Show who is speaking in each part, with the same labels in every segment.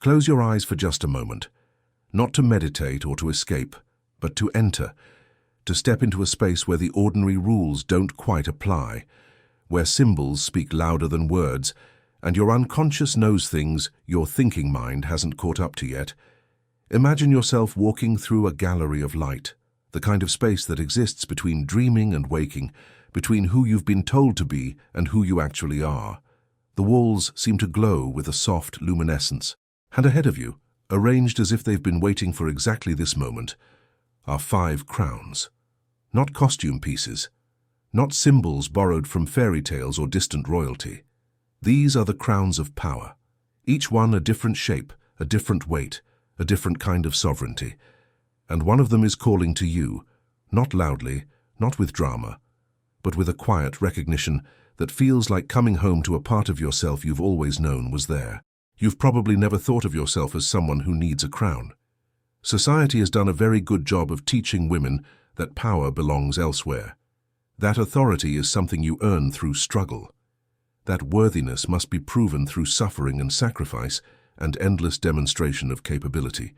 Speaker 1: Close your eyes for just a moment, not to meditate or to escape, but to enter, to step into a space where the ordinary rules don't quite apply, where symbols speak louder than words, and your unconscious knows things your thinking mind hasn't caught up to yet. Imagine yourself walking through a gallery of light, the kind of space that exists between dreaming and waking, between who you've been told to be and who you actually are. The walls seem to glow with a soft luminescence, and ahead of you, arranged as if they've been waiting for exactly this moment, are 5 crowns. Not costume pieces, not symbols borrowed from fairy tales or distant royalty. These are the crowns of power, each one a different shape, a different weight, a different kind of sovereignty. And one of them is calling to you, not loudly, not with drama, but with a quiet recognition that feels like coming home to a part of yourself you've always known was there. You've probably never thought of yourself as someone who needs a crown. Society has done a very good job of teaching women that power belongs elsewhere. That authority is something you earn through struggle. That worthiness must be proven through suffering and sacrifice and endless demonstration of capability.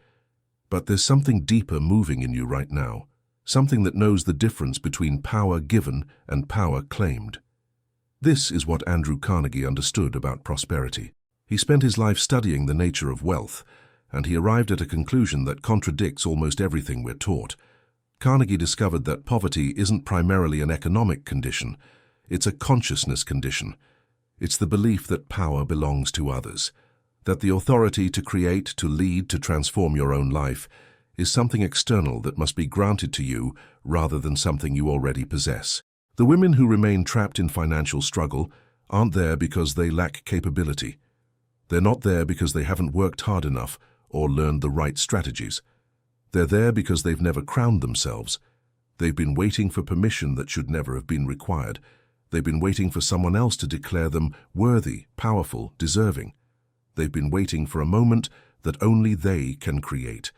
Speaker 1: But there's something deeper moving in you right now, something that knows the difference between power given and power claimed. This is what Andrew Carnegie understood about prosperity. He spent his life studying the nature of wealth, and he arrived at a conclusion that contradicts almost everything we're taught. Carnegie discovered that poverty isn't primarily an economic condition, it's a consciousness condition. It's the belief that power belongs to others, that the authority to create, to lead, to transform your own life is something external that must be granted to you rather than something you already possess. The women who remain trapped in financial struggle aren't there because they lack capability. They're not there because they haven't worked hard enough or learned the right strategies. They're there because they've never crowned themselves. They've been waiting for permission that should never have been required. They've been waiting for someone else to declare them worthy, powerful, deserving. They've been waiting for a moment that only they can create.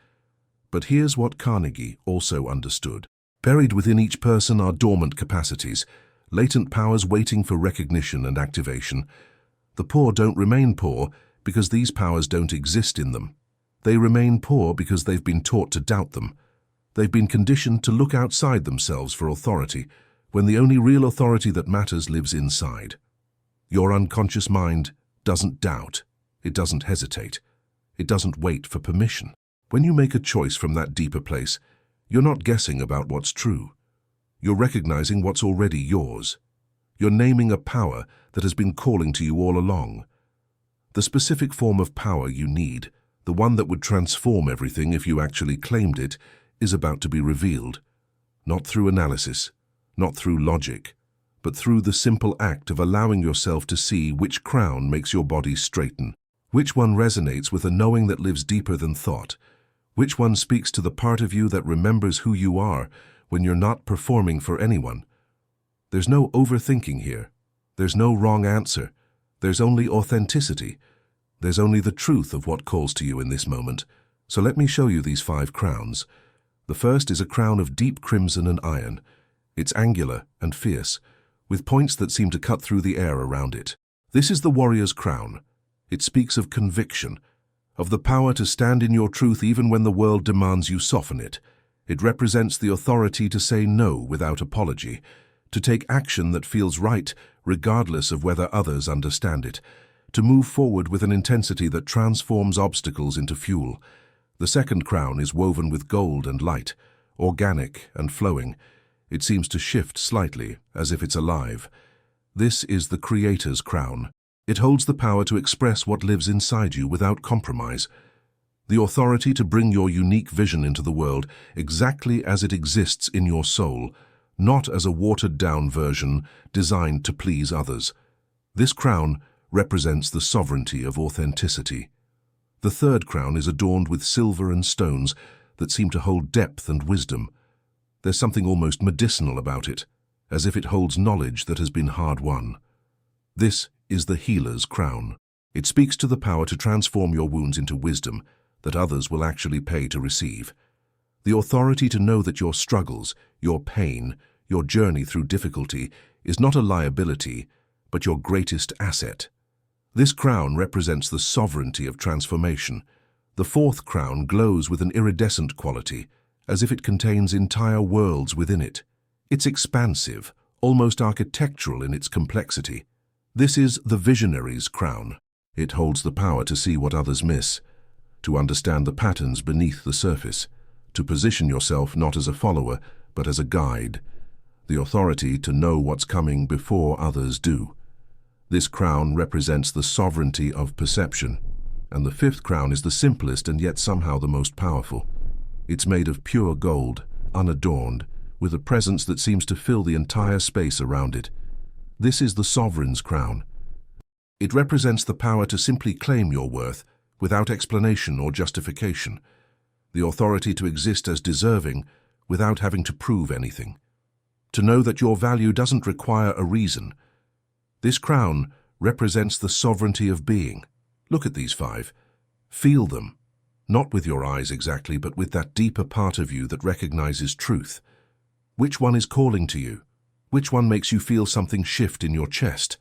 Speaker 1: But here's what Carnegie also understood. Buried within each person are dormant capacities, latent powers waiting for recognition and activation. The poor don't remain poor because these powers don't exist in them. They remain poor because they've been taught to doubt them. They've been conditioned to look outside themselves for authority, when the only real authority that matters lives inside. Your unconscious mind doesn't doubt. It doesn't hesitate. It doesn't wait for permission. When you make a choice from that deeper place, you're not guessing about what's true. You're recognizing what's already yours. You're naming a power that has been calling to you all along. The specific form of power you need, the one that would transform everything if you actually claimed it, is about to be revealed. Not through analysis, not through logic, but through the simple act of allowing yourself to see which crown makes your body straighten, which one resonates with a knowing that lives deeper than thought, which one speaks to the part of you that remembers who you are when you're not performing for anyone. There's no overthinking here. There's no wrong answer. There's only authenticity. There's only the truth of what calls to you in this moment. So let me show you these 5 crowns. The first is a crown of deep crimson and iron. It's angular and fierce, with points that seem to cut through the air around it. This is the warrior's crown. It speaks of conviction, of the power to stand in your truth even when the world demands you soften it. It represents the authority to say no without apology, to take action that feels right regardless of whether others understand it, to move forward with an intensity that transforms obstacles into fuel. The second crown is woven with gold and light, organic and flowing. It seems to shift slightly, as if it's alive. This is the Creator's crown. It holds the power to express what lives inside you without compromise. The authority to bring your unique vision into the world exactly as it exists in your soul, not as a watered-down version designed to please others. This crown represents the sovereignty of authenticity. The third crown is adorned with silver and stones that seem to hold depth and wisdom. There's something almost medicinal about it, as if it holds knowledge that has been hard-won. This is the healer's crown. It speaks to the power to transform your wounds into wisdom that others will actually pay to receive. The authority to know that your struggles, your pain, your journey through difficulty is not a liability, but your greatest asset. This crown represents the sovereignty of transformation, The fourth crown glows with an iridescent quality, as if it contains entire worlds within it. It's expansive, almost architectural in its complexity. This is the visionary's crown. It holds the power to see what others miss, to understand the patterns beneath the surface, to position yourself not as a follower, but as a guide, the authority to know what's coming before others do. This crown represents the sovereignty of perception, and the fifth crown is the simplest and yet somehow the most powerful. It's made of pure gold, unadorned, with a presence that seems to fill the entire space around it. This is the sovereign's crown. It represents the power to simply claim your worth without explanation or justification, the authority to exist as deserving without having to prove anything, to know that your value doesn't require a reason. This crown represents the sovereignty of being. Look at these five. Feel them, not with your eyes exactly, but with that deeper part of you that recognizes truth. Which one is calling to you? Which one makes you feel something shift in your chest?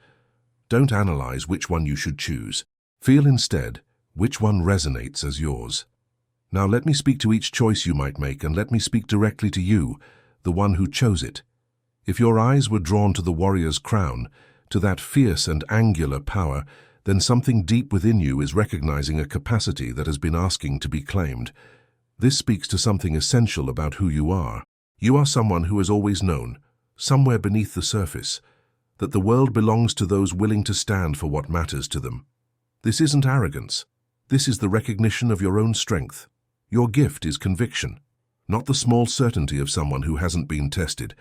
Speaker 1: Don't analyze which one you should choose. Feel instead which one resonates as yours. Now let me speak to each choice you might make, and let me speak directly to you, the one who chose it. If your eyes were drawn to the warrior's crown, to that fierce and angular power, then something deep within you is recognizing a capacity that has been asking to be claimed. This speaks to something essential about who you are. You are someone who has always known, somewhere beneath the surface, that the world belongs to those willing to stand for what matters to them. This isn't arrogance. This is the recognition of your own strength. Your gift is conviction, not the small certainty of someone who hasn't been tested,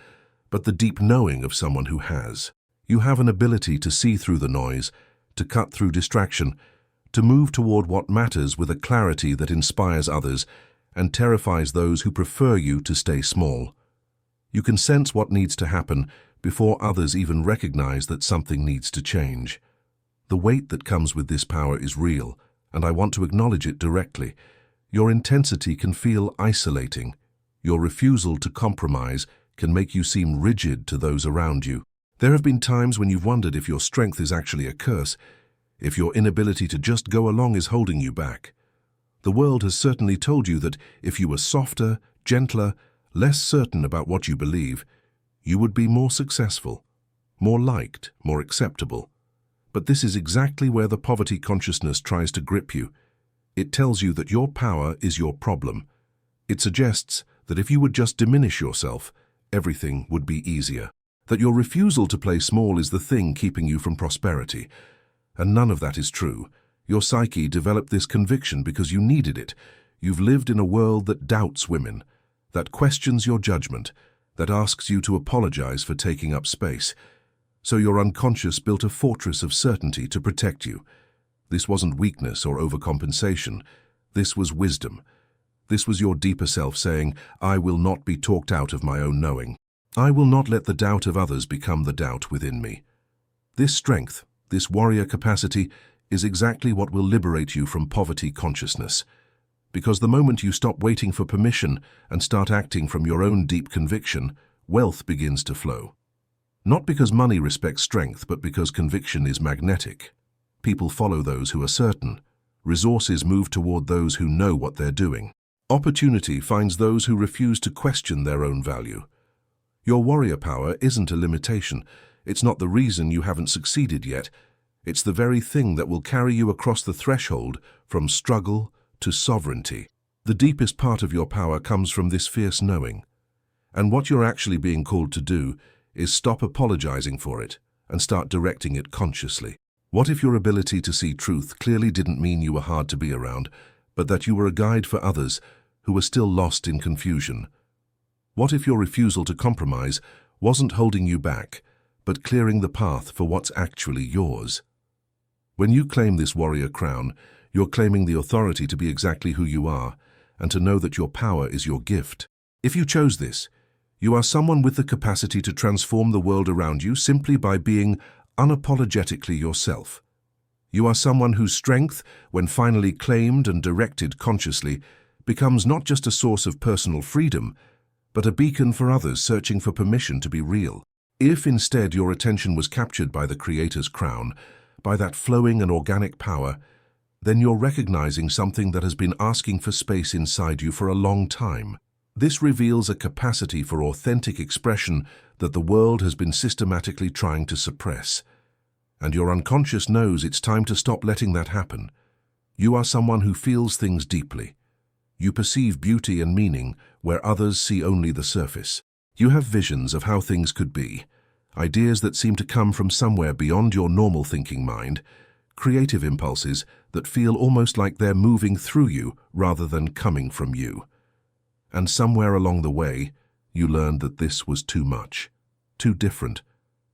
Speaker 1: but the deep knowing of someone who has. You have an ability to see through the noise, to cut through distraction, to move toward what matters with a clarity that inspires others and terrifies those who prefer you to stay small. You can sense what needs to happen before others even recognize that something needs to change. The weight that comes with this power is real, and I want to acknowledge it directly. Your intensity can feel isolating. Your refusal to compromise can make you seem rigid to those around you. There have been times when you've wondered if your strength is actually a curse, if your inability to just go along is holding you back. The world has certainly told you that if you were softer, gentler, less certain about what you believe, you would be more successful, more liked, more acceptable. But this is exactly where the poverty consciousness tries to grip you. It tells you that your power is your problem. It suggests that if you would just diminish yourself, everything would be easier. That your refusal to play small is the thing keeping you from prosperity. And none of that is true. Your psyche developed this conviction because you needed it. You've lived in a world that doubts women, that questions your judgment, that asks you to apologize for taking up space. So your unconscious built a fortress of certainty to protect you. This wasn't weakness or overcompensation. This was wisdom. This was your deeper self saying, I will not be talked out of my own knowing. I will not let the doubt of others become the doubt within me. This strength, this warrior capacity, is exactly what will liberate you from poverty consciousness. Because the moment you stop waiting for permission and start acting from your own deep conviction, wealth begins to flow. Not because money respects strength, but because conviction is magnetic. People follow those who are certain. Resources move toward those who know what they're doing. Opportunity finds those who refuse to question their own value. Your warrior power isn't a limitation. It's not the reason you haven't succeeded yet. It's the very thing that will carry you across the threshold from struggle to sovereignty. The deepest part of your power comes from this fierce knowing. And what you're actually being called to do is stop apologizing for it and start directing it consciously. What if your ability to see truth clearly didn't mean you were hard to be around, but that you were a guide for others who were still lost in confusion? What if your refusal to compromise wasn't holding you back, but clearing the path for what's actually yours? When you claim this warrior crown, you're claiming the authority to be exactly who you are, and to know that your power is your gift. If you chose this, you are someone with the capacity to transform the world around you simply by being unapologetically yourself. You are someone whose strength, when finally claimed and directed consciously, becomes not just a source of personal freedom, but a beacon for others searching for permission to be real. If instead your attention was captured by the Creator's crown, by that flowing and organic power, then you're recognizing something that has been asking for space inside you for a long time. This reveals a capacity for authentic expression that the world has been systematically trying to suppress. And your unconscious knows it's time to stop letting that happen. You are someone who feels things deeply. You perceive beauty and meaning where others see only the surface. You have visions of how things could be, ideas that seem to come from somewhere beyond your normal thinking mind, creative impulses that feel almost like they're moving through you rather than coming from you. And somewhere along the way, you learned that this was too much, too different,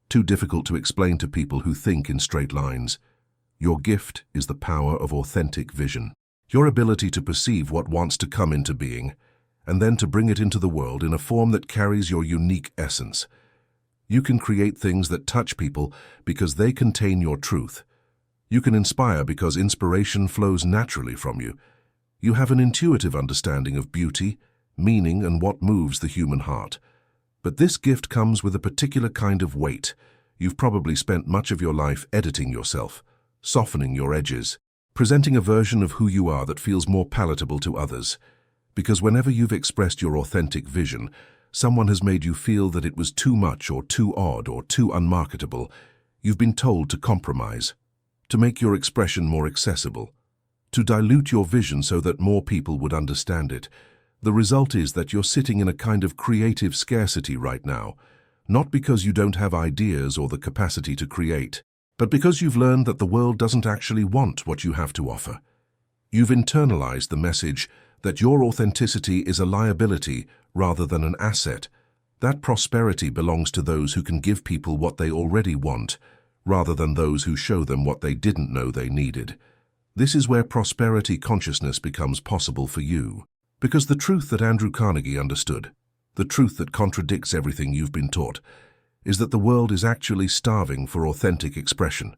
Speaker 1: too difficult to explain to people who think in straight lines. Your gift is the power of authentic vision. Your ability to perceive what wants to come into being, and then to bring it into the world in a form that carries your unique essence. You can create things that touch people because they contain your truth. You can inspire because inspiration flows naturally from you. You have an intuitive understanding of beauty, meaning, and what moves the human heart. But this gift comes with a particular kind of weight. You've probably spent much of your life editing yourself, softening your edges, presenting a version of who you are that feels more palatable to others. Because whenever you've expressed your authentic vision, someone has made you feel that it was too much or too odd or too unmarketable. You've been told to compromise, to make your expression more accessible, to dilute your vision so that more people would understand it. The result is that you're sitting in a kind of creative scarcity right now, not because you don't have ideas or the capacity to create, but because you've learned that the world doesn't actually want what you have to offer. You've internalized the message that your authenticity is a liability rather than an asset, that prosperity belongs to those who can give people what they already want, rather than those who show them what they didn't know they needed. This is where prosperity consciousness becomes possible for you. Because the truth that Andrew Carnegie understood, the truth that contradicts everything you've been taught, is that the world is actually starving for authentic expression.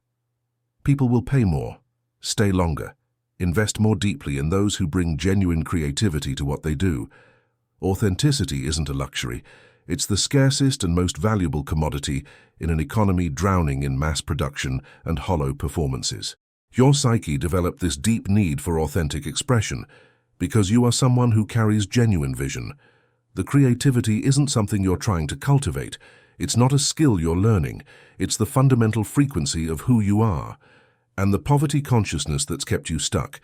Speaker 1: People will pay more, stay longer, invest more deeply in those who bring genuine creativity to what they do. Authenticity isn't a luxury. It's the scarcest and most valuable commodity in an economy drowning in mass production and hollow performances. Your psyche developed this deep need for authentic expression because you are someone who carries genuine vision. The creativity isn't something you're trying to cultivate. It's not a skill you're learning. It's the fundamental frequency of who you are. And the poverty consciousness that's kept you stuck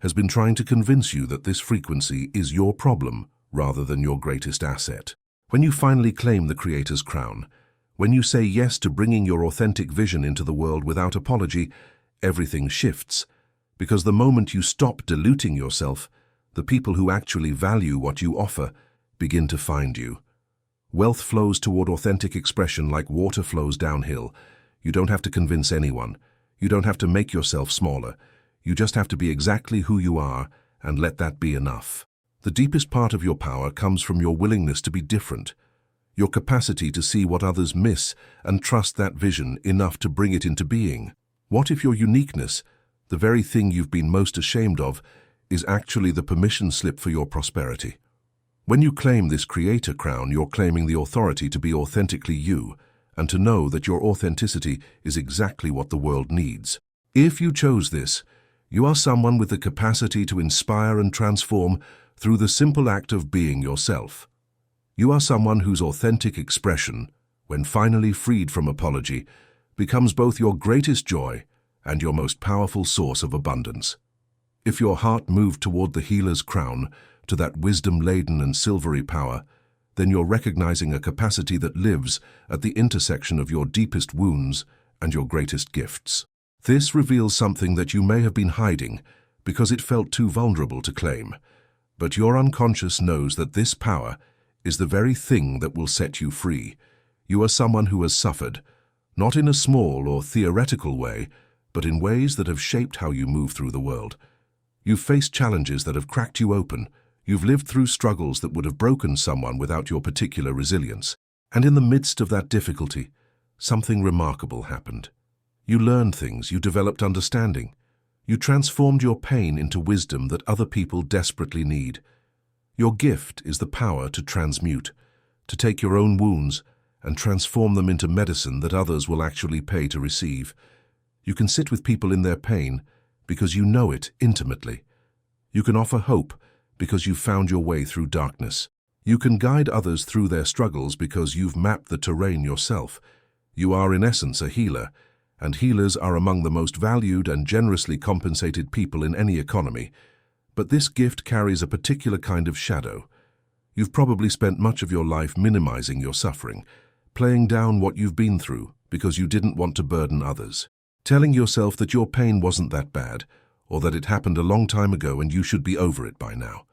Speaker 1: has been trying to convince you that this frequency is your problem rather than your greatest asset. When you finally claim the creator's crown, when you say yes to bringing your authentic vision into the world without apology, everything shifts. Because the moment you stop diluting yourself, the people who actually value what you offer begin to find you. Wealth flows toward authentic expression like water flows downhill. You don't have to convince anyone. You don't have to make yourself smaller. You just have to be exactly who you are and let that be enough. The deepest part of your power comes from your willingness to be different, your capacity to see what others miss and trust that vision enough to bring it into being. What if your uniqueness, the very thing you've been most ashamed of, is actually the permission slip for your prosperity? When you claim this creator crown, you're claiming the authority to be authentically you and to know that your authenticity is exactly what the world needs. If you chose this, you are someone with the capacity to inspire and transform through the simple act of being yourself. You are someone whose authentic expression, when finally freed from apology, becomes both your greatest joy and your most powerful source of abundance. If your heart moved toward the healer's crown, to that wisdom-laden and silvery power, then you're recognizing a capacity that lives at the intersection of your deepest wounds and your greatest gifts. This reveals something that you may have been hiding because it felt too vulnerable to claim. But your unconscious knows that this power is the very thing that will set you free. You are someone who has suffered, not in a small or theoretical way, but in ways that have shaped how you move through the world. You've faced challenges that have cracked you open. You've lived through struggles that would have broken someone without your particular resilience. And in the midst of that difficulty, something remarkable happened. You learned things, you developed understanding. You transformed your pain into wisdom that other people desperately need. Your gift is the power to transmute, to take your own wounds and transform them into medicine that others will actually pay to receive. You can sit with people in their pain because you know it intimately. You can offer hope because you've found your way through darkness. You can guide others through their struggles because you've mapped the terrain yourself. You are in essence a healer, and healers are among the most valued and generously compensated people in any economy. But this gift carries a particular kind of shadow. You've probably spent much of your life minimizing your suffering, playing down what you've been through because you didn't want to burden others, telling yourself that your pain wasn't that bad, or that it happened a long time ago and you should be over it by now.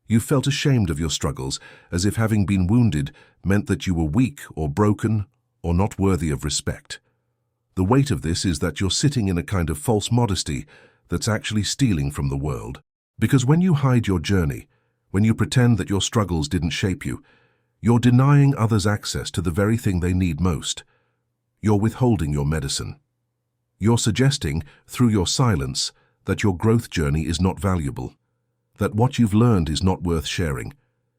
Speaker 1: You felt ashamed of your struggles, as if having been wounded meant that you were weak or broken or not worthy of respect. The weight of this is that you're sitting in a kind of false modesty that's actually stealing from the world. Because when you hide your journey, when you pretend that your struggles didn't shape you, you're denying others access to the very thing they need most. You're withholding your medicine. You're suggesting, through your silence, that your growth journey is not valuable, that what you've learned is not worth sharing.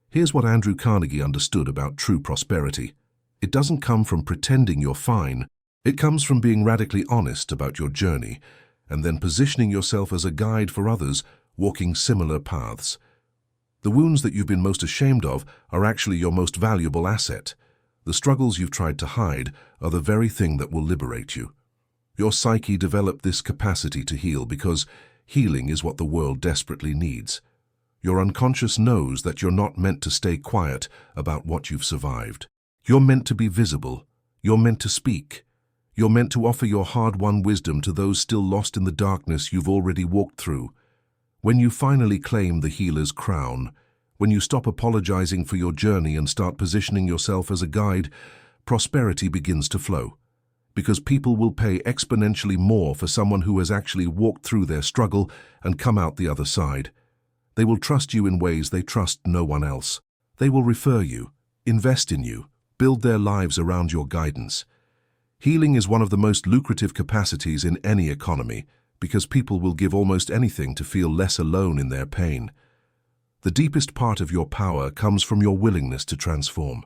Speaker 1: Here's what Andrew Carnegie understood about true prosperity. It doesn't come from pretending you're fine. It comes from being radically honest about your journey and then positioning yourself as a guide for others walking similar paths. The wounds that you've been most ashamed of are actually your most valuable asset. The struggles you've tried to hide are the very thing that will liberate you. Your psyche developed this capacity to heal because healing is what the world desperately needs. Your unconscious knows that you're not meant to stay quiet about what you've survived. You're meant to be visible. You're meant to speak. You're meant to offer your hard-won wisdom to those still lost in the darkness you've already walked through. When you finally claim the healer's crown, when you stop apologizing for your journey and start positioning yourself as a guide, prosperity begins to flow. Because people will pay exponentially more for someone who has actually walked through their struggle and come out the other side. They will trust you in ways they trust no one else. They will refer you, invest in you, build their lives around your guidance. Healing is one of the most lucrative capacities in any economy because people will give almost anything to feel less alone in their pain. The deepest part of your power comes from your willingness to transform,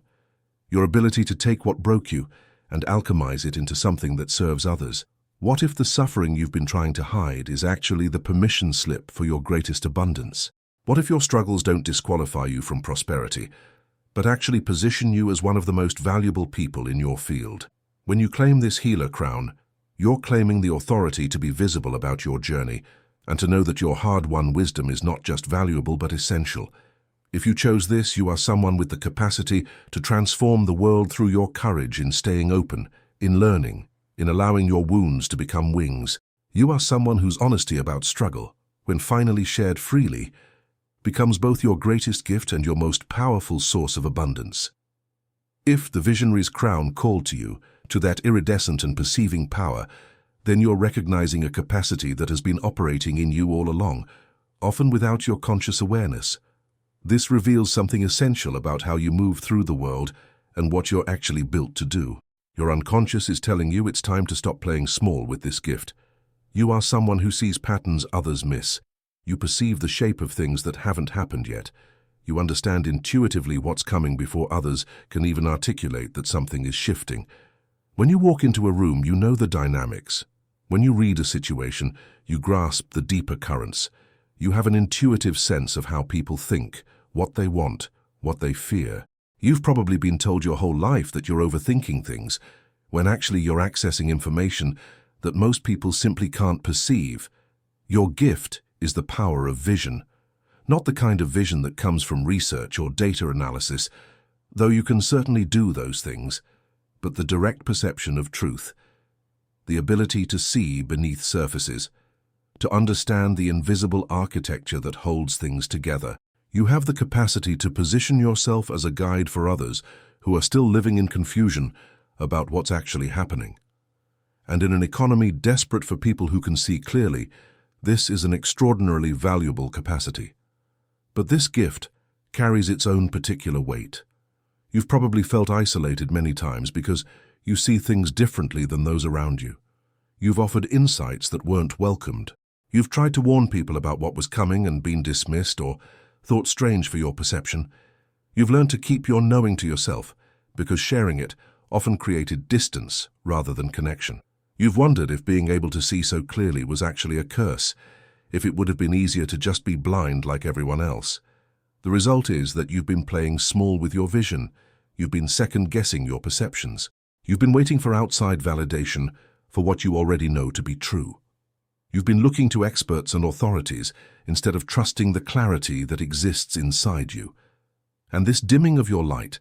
Speaker 1: your ability to take what broke you and alchemize it into something that serves others. What if the suffering you've been trying to hide is actually the permission slip for your greatest abundance? What if your struggles don't disqualify you from prosperity, but actually position you as one of the most valuable people in your field? When you claim this healer crown, you're claiming the authority to be visible about your journey and to know that your hard-won wisdom is not just valuable but essential. If you chose this, you are someone with the capacity to transform the world through your courage in staying open, in learning, in allowing your wounds to become wings. You are someone whose honesty about struggle, when finally shared freely, becomes both your greatest gift and your most powerful source of abundance. If the visionary's crown called to you, to that iridescent and perceiving power, then you're recognizing a capacity that has been operating in you all along, often without your conscious awareness. This reveals something essential about how you move through the world and what you're actually built to do. Your unconscious is telling you it's time to stop playing small with this gift. You are someone who sees patterns others miss. You perceive the shape of things that haven't happened yet. You understand intuitively what's coming before others can even articulate that something is shifting. When you walk into a room, you know the dynamics. When you read a situation, you grasp the deeper currents. You have an intuitive sense of how people think, what they want, what they fear. You've probably been told your whole life that you're overthinking things, when actually you're accessing information that most people simply can't perceive. Your gift is the power of vision. Not the kind of vision that comes from research or data analysis, though you can certainly do those things, but the direct perception of truth, the ability to see beneath surfaces, to understand the invisible architecture that holds things together. You have the capacity to position yourself as a guide for others who are still living in confusion about what's actually happening. And in an economy desperate for people who can see clearly, this is an extraordinarily valuable capacity. But this gift carries its own particular weight. You've probably felt isolated many times because you see things differently than those around you. You've offered insights that weren't welcomed. You've tried to warn people about what was coming and been dismissed or thought strange for your perception. You've learned to keep your knowing to yourself because sharing it often created distance rather than connection. You've wondered if being able to see so clearly was actually a curse, if it would have been easier to just be blind like everyone else. The result is that you've been playing small with your vision. You've been second-guessing your perceptions. You've been waiting for outside validation for what you already know to be true. You've been looking to experts and authorities instead of trusting the clarity that exists inside you. And this dimming of your light,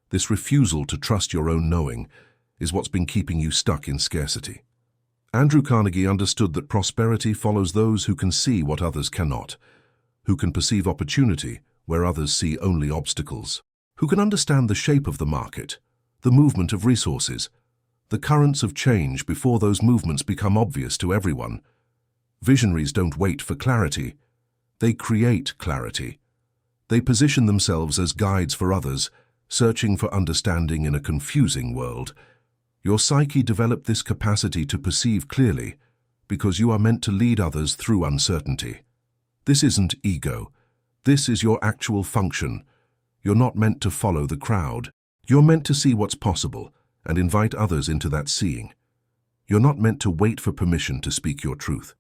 Speaker 1: this refusal to trust your own knowing, is what's been keeping you stuck in scarcity. Andrew Carnegie understood that prosperity follows those who can see what others cannot, who can perceive opportunity where others see only obstacles, who can understand the shape of the market, the movement of resources, the currents of change before those movements become obvious to everyone. Visionaries don't wait for clarity. They create clarity. They position themselves as guides for others, searching for understanding in a confusing world. Your psyche developed this capacity to perceive clearly because you are meant to lead others through uncertainty. This isn't ego. This is your actual function. You're not meant to follow the crowd. You're meant to see what's possible and invite others into that seeing. You're not meant to wait for permission to speak your truth.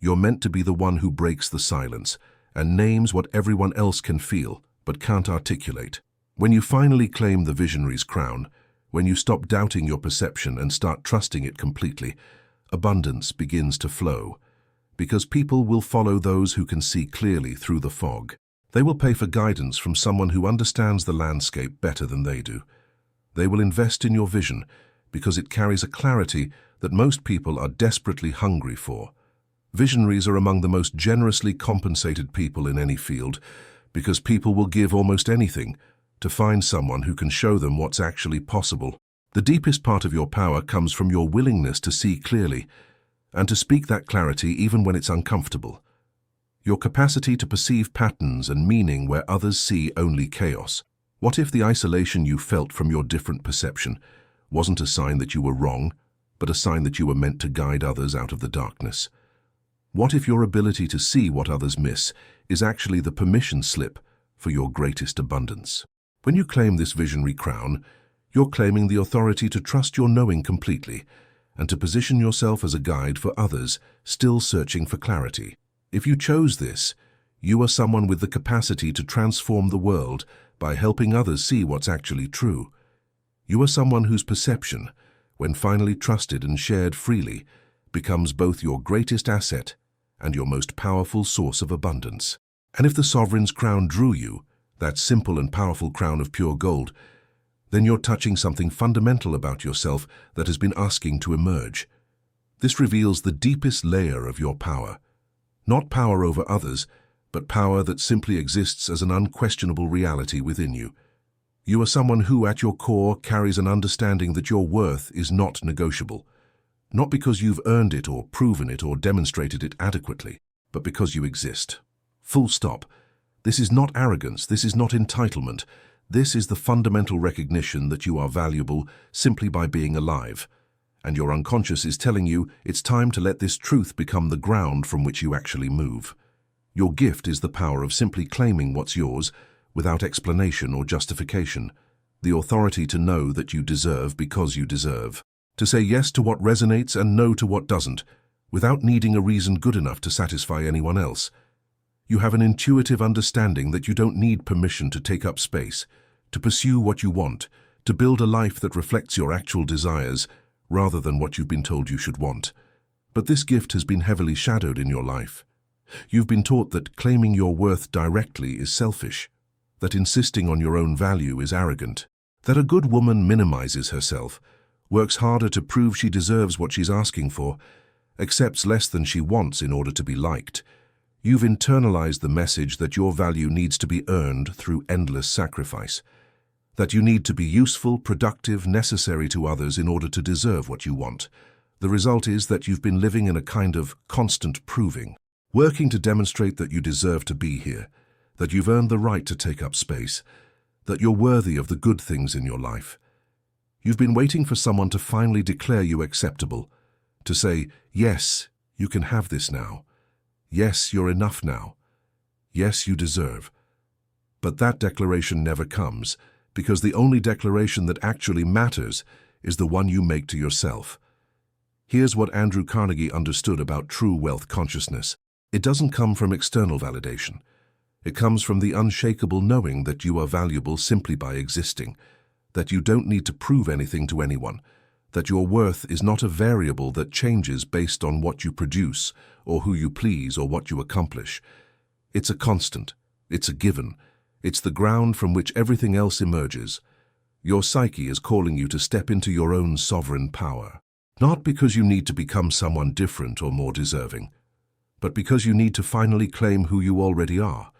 Speaker 1: You're meant to be the one who breaks the silence and names what everyone else can feel but can't articulate. When you finally claim the visionary's crown, when you stop doubting your perception and start trusting it completely, abundance begins to flow. Because people will follow those who can see clearly through the fog. They will pay for guidance from someone who understands the landscape better than they do. They will invest in your vision because it carries a clarity that most people are desperately hungry for. Visionaries are among the most generously compensated people in any field because people will give almost anything to find someone who can show them what's actually possible. The deepest part of your power comes from your willingness to see clearly and to speak that clarity even when it's uncomfortable. Your capacity to perceive patterns and meaning where others see only chaos. What if the isolation you felt from your different perception wasn't a sign that you were wrong, but a sign that you were meant to guide others out of the darkness? What if your ability to see what others miss is actually the permission slip for your greatest abundance? When you claim this visionary crown, you're claiming the authority to trust your knowing completely and to position yourself as a guide for others still searching for clarity. If you chose this, you are someone with the capacity to transform the world by helping others see what's actually true. You are someone whose perception, when finally trusted and shared freely, becomes both your greatest asset and your most powerful source of abundance. And if the sovereign's crown drew you, that simple and powerful crown of pure gold, then you're touching something fundamental about yourself that has been asking to emerge. This reveals the deepest layer of your power. Not power over others, but power that simply exists as an unquestionable reality within you. You are someone who, at your core, carries an understanding that your worth is not negotiable. Not because you've earned it or proven it or demonstrated it adequately, but because you exist. Full stop. This is not arrogance, this is not entitlement. This is the fundamental recognition that you are valuable simply by being alive. And your unconscious is telling you it's time to let this truth become the ground from which you actually move. Your gift is the power of simply claiming what's yours without explanation or justification. The authority to know that you deserve because you deserve. To say yes to what resonates and no to what doesn't, without needing a reason good enough to satisfy anyone else. You have an intuitive understanding that you don't need permission to take up space, to pursue what you want, to build a life that reflects your actual desires, rather than what you've been told you should want. But this gift has been heavily shadowed in your life. You've been taught that claiming your worth directly is selfish, that insisting on your own value is arrogant, that a good woman minimizes herself, works harder to prove she deserves what she's asking for, accepts less than she wants in order to be liked. You've internalized the message that your value needs to be earned through endless sacrifice, that you need to be useful, productive, necessary to others in order to deserve what you want. The result is that you've been living in a kind of constant proving, working to demonstrate that you deserve to be here, that you've earned the right to take up space, that you're worthy of the good things in your life. You've been waiting for someone to finally declare you acceptable, to say, yes, you can have this now. Yes, you're enough now. Yes, you deserve. But that declaration never comes, because the only declaration that actually matters is the one you make to yourself. Here's what Andrew Carnegie understood about true wealth consciousness. It doesn't come from external validation. It comes from the unshakable knowing that you are valuable simply by existing, that you don't need to prove anything to anyone, that your worth is not a variable that changes based on what you produce, or who you please, or what you accomplish. It's a constant. It's a given. It's the ground from which everything else emerges. Your psyche is calling you to step into your own sovereign power. Not because you need to become someone different or more deserving, but because you need to finally claim who you already are.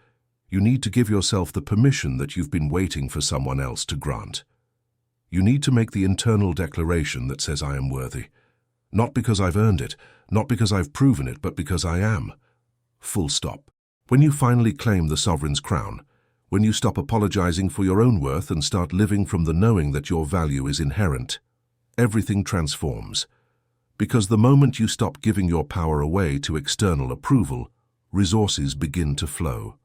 Speaker 1: You need to give yourself the permission that you've been waiting for someone else to grant. You need to make the internal declaration that says, I am worthy. Not because I've earned it, not because I've proven it, but because I am. Full stop. When you finally claim the sovereign's crown, when you stop apologizing for your own worth and start living from the knowing that your value is inherent, everything transforms. Because the moment you stop giving your power away to external approval, resources begin to flow.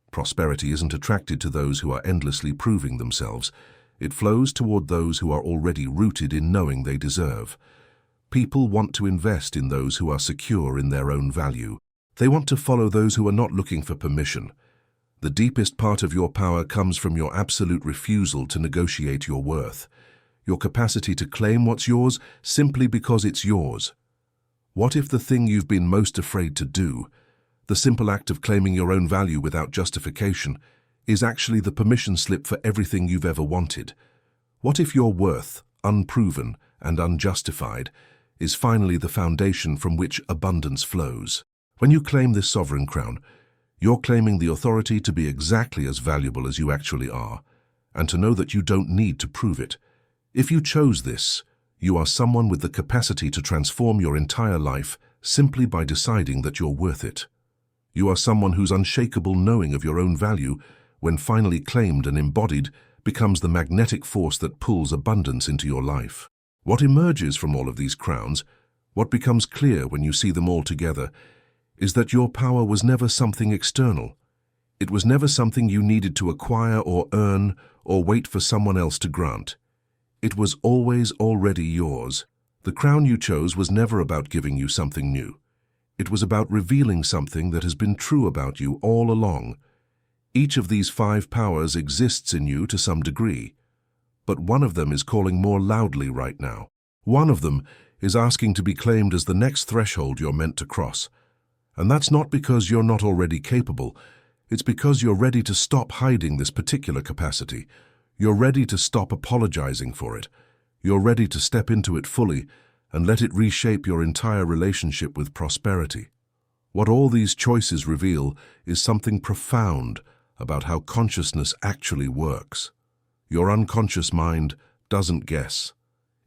Speaker 1: Prosperity isn't attracted to those who are endlessly proving themselves. It flows toward those who are already rooted in knowing they deserve. People want to invest in those who are secure in their own value. They want to follow those who are not looking for permission. The deepest part of your power comes from your absolute refusal to negotiate your worth, your capacity to claim what's yours simply because it's yours. What if the thing you've been most afraid to do, the simple act of claiming your own value without justification, is actually the permission slip for everything you've ever wanted? What if your worth, unproven and unjustified, is finally the foundation from which abundance flows? When you claim this sovereign crown, you're claiming the authority to be exactly as valuable as you actually are, and to know that you don't need to prove it. If you chose this, you are someone with the capacity to transform your entire life simply by deciding that you're worth it. You are someone whose unshakable knowing of your own value, when finally claimed and embodied, becomes the magnetic force that pulls abundance into your life. What emerges from all of these crowns, what becomes clear when you see them all together, is that your power was never something external. It was never something you needed to acquire or earn or wait for someone else to grant. It was always already yours. The crown you chose was never about giving you something new. It was about revealing something that has been true about you all along. Each of these 5 powers exists in you to some degree, but one of them is calling more loudly right now. One of them is asking to be claimed as the next threshold you're meant to cross. And that's not because you're not already capable. It's because you're ready to stop hiding this particular capacity. You're ready to stop apologizing for it. You're ready to step into it fully and let it reshape your entire relationship with prosperity. What all these choices reveal is something profound about how consciousness actually works. Your unconscious mind doesn't guess.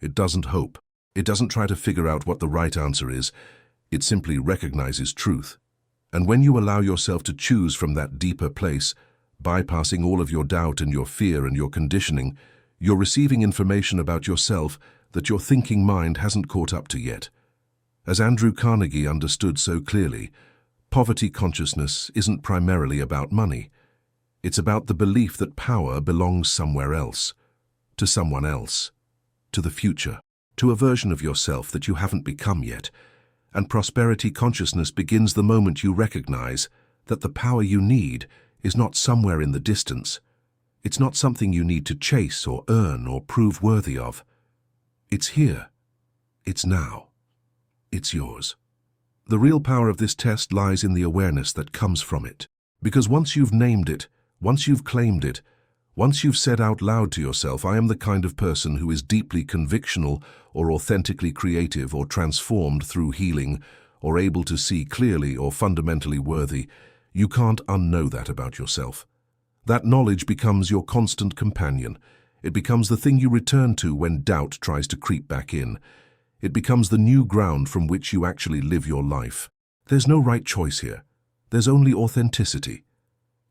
Speaker 1: It doesn't hope. It doesn't try to figure out what the right answer is. It simply recognizes truth. And when you allow yourself to choose from that deeper place, bypassing all of your doubt and your fear and your conditioning, you're receiving information about yourself that your thinking mind hasn't caught up to yet. As Andrew Carnegie understood so clearly, poverty consciousness isn't primarily about money. It's about the belief that power belongs somewhere else, to someone else, to the future, to a version of yourself that you haven't become yet. And prosperity consciousness begins the moment you recognize that the power you need is not somewhere in the distance. It's not something you need to chase or earn or prove worthy of. It's here. It's now. It's yours. The real power of this test lies in the awareness that comes from it. Because once you've named it, once you've claimed it, once you've said out loud to yourself, I am the kind of person who is deeply convictional or authentically creative or transformed through healing or able to see clearly or fundamentally worthy, you can't unknow that about yourself. That knowledge becomes your constant companion. It becomes the thing you return to when doubt tries to creep back in. It becomes the new ground from which you actually live your life. There's no right choice here. There's only authenticity.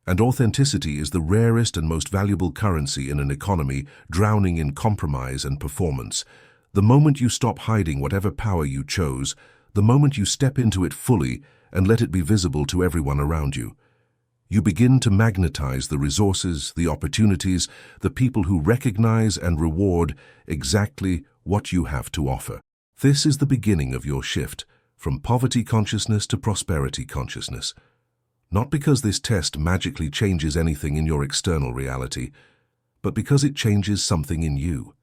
Speaker 1: And authenticity is the rarest and most valuable currency in an economy drowning in compromise and performance. The moment you stop hiding whatever power you chose, the moment you step into it fully and let it be visible to everyone around you, you begin to magnetize the resources, the opportunities, the people who recognize and reward exactly what you have to offer. This is the beginning of your shift from poverty consciousness to prosperity consciousness. Not because this test magically changes anything in your external reality, but because it changes something in you.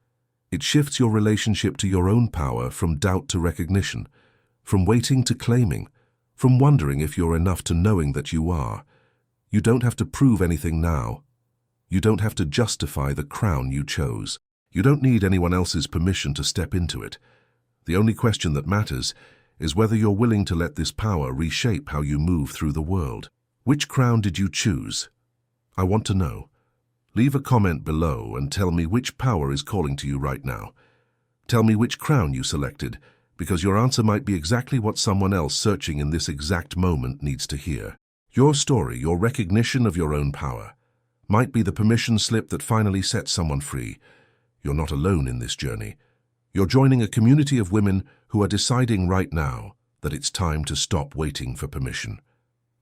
Speaker 1: It shifts your relationship to your own power from doubt to recognition, from waiting to claiming, from wondering if you're enough to knowing that you are. You don't have to prove anything now. You don't have to justify the crown you chose. You don't need anyone else's permission to step into it. The only question that matters is whether you're willing to let this power reshape how you move through the world. Which crown did you choose? I want to know. Leave a comment below and tell me which power is calling to you right now. Tell me which crown you selected, because your answer might be exactly what someone else searching in this exact moment needs to hear. Your story, your recognition of your own power, might be the permission slip that finally sets someone free. You're not alone in this journey. You're joining a community of women who are deciding right now that it's time to stop waiting for permission.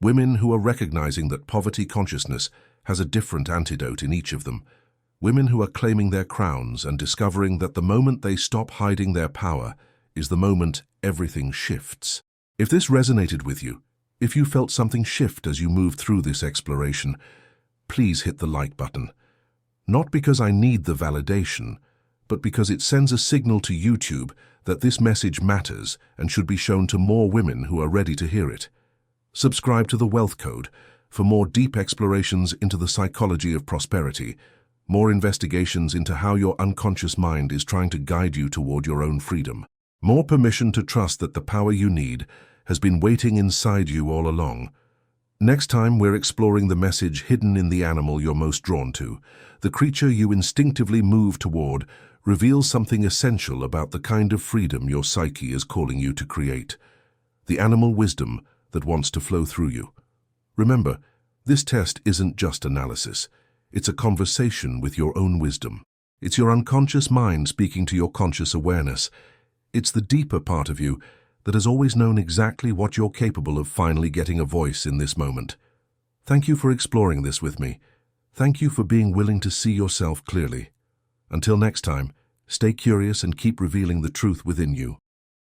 Speaker 1: Women who are recognizing that poverty consciousness has a different antidote in each of them. Women who are claiming their crowns and discovering that the moment they stop hiding their power is the moment everything shifts. If this resonated with you, if you felt something shift as you moved through this exploration, please hit the like button. Not because I need the validation, but because it sends a signal to YouTube that this message matters and should be shown to more women who are ready to hear it. Subscribe to The Wealth Code for more deep explorations into the psychology of prosperity, more investigations into how your unconscious mind is trying to guide you toward your own freedom, more permission to trust that the power you need has been waiting inside you all along. Next time, we're exploring the message hidden in the animal you're most drawn to. The creature you instinctively move toward reveals something essential about the kind of freedom your psyche is calling you to create. The animal wisdom that wants to flow through you. Remember, this test isn't just analysis. It's a conversation with your own wisdom. It's your unconscious mind speaking to your conscious awareness. It's the deeper part of you that has always known exactly what you're capable of finally getting a voice in this moment. Thank you for exploring this with me. Thank you for being willing to see yourself clearly. Until next time, stay curious and keep revealing the truth within you.